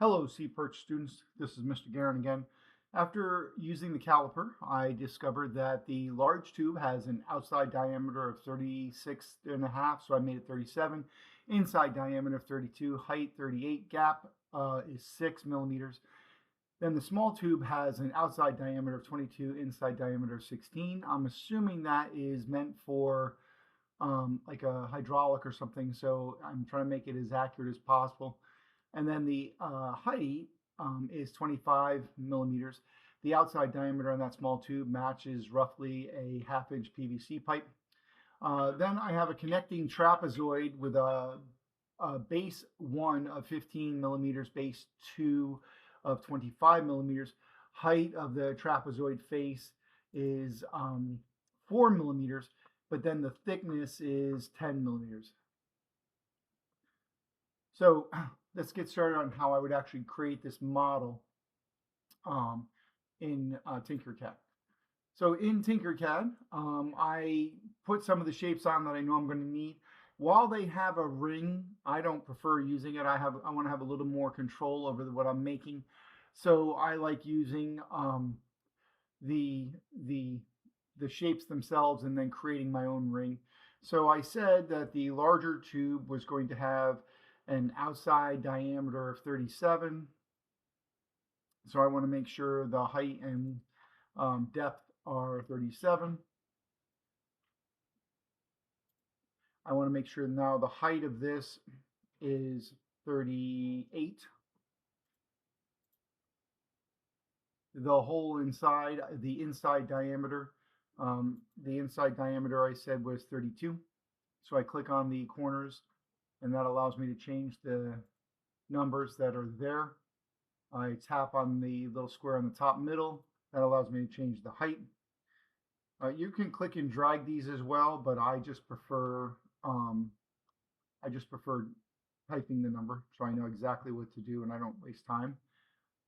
Hello, SeaPerch students. This is Mr. Guerin again. After using the caliper, I discovered that the large tube has an outside diameter of 36.5, so I made it 37. Inside diameter of 32, height 38, gap is 6 millimeters. Then the small tube has an outside diameter of 22, inside diameter of 16. I'm assuming that is meant for like a hydraulic or something, so I'm trying to make it as accurate as possible. And then the height is 25 millimeters. The outside diameter on that small tube matches roughly a half-inch PVC pipe. Then I have a connecting trapezoid with a base 1 of 15 millimeters, base 2 of 25 millimeters. Height of the trapezoid face is 4 millimeters, but then the thickness is 10 millimeters. So let's get started on how I would actually create this model in Tinkercad. So in Tinkercad, I put some of the shapes on that I know I'm going to need. While they have a ring, I don't prefer using it. I want to have a little more control over what I'm making. So I like using the shapes themselves and then creating my own ring. So I said that the larger tube was going to have an outside diameter of 37. So I want to make sure the height and depth are 37. I want to make sure now the height of this is 38. The hole inside, the inside diameter I said was 32. So I click on the corners and that allows me to change the numbers that are there. I tap on the little square on the top middle. That allows me to change the height. You can click and drag these as well, but I just prefer typing the number so I know exactly what to do and I don't waste time.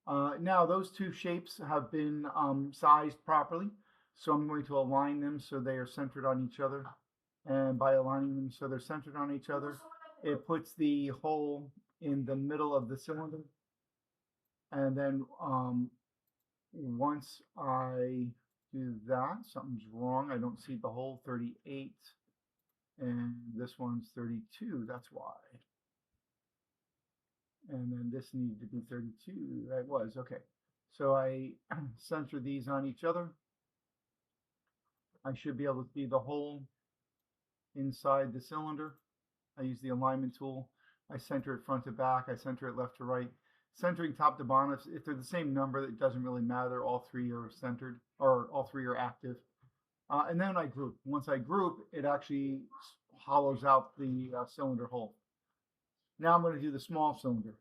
Now those two shapes have been sized properly, so I'm going to align them so they are centered on each other. And by aligning them so they're centered on each other, it puts the hole in the middle of the cylinder. And then once I do that, something's wrong. I don't see the hole. 38 and this one's 32. That's why. And then this needed to be 32. That was okay. So I center these on each other. I should be able to see the hole inside the cylinder. I use the alignment tool. I center it front to back. I center it left to right. Centering top to bottom, if they're the same number, it doesn't really matter. All three are centered, or all three are active. And then I group. Once I group, it actually hollows out the cylinder hole. Now I'm going to do the small cylinder.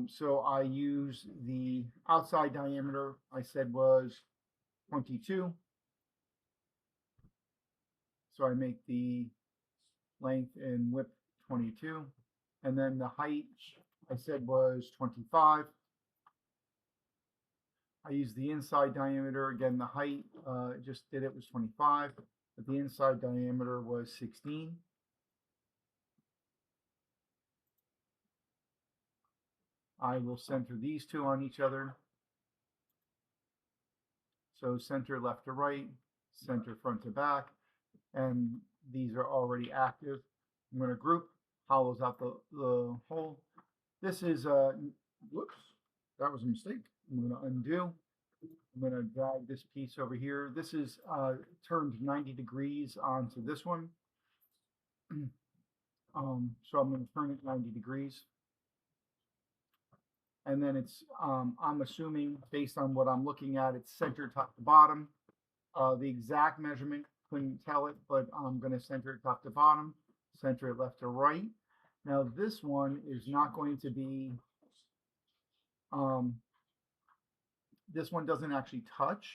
So I use the outside diameter I said was 22. So I make the length and width 22. And then the height I said was 25. I used the inside diameter. Again, the height just did it was 25, but the inside diameter was 16. I will center these two on each other. So center left to right, center front to back, and these are already active. I'm going to group, hollows out the hole. This is, whoops, that was a mistake. I'm going to undo. I'm going to drag this piece over here. This is turned 90 degrees onto this one. So I'm going to turn it 90 degrees. And then it's, I'm assuming based on what I'm looking at, it's centered top to bottom. The exact measurement, couldn't tell it, but I'm going to center it top to bottom, center it left to right. Now this one is not going to be, this one doesn't actually touch.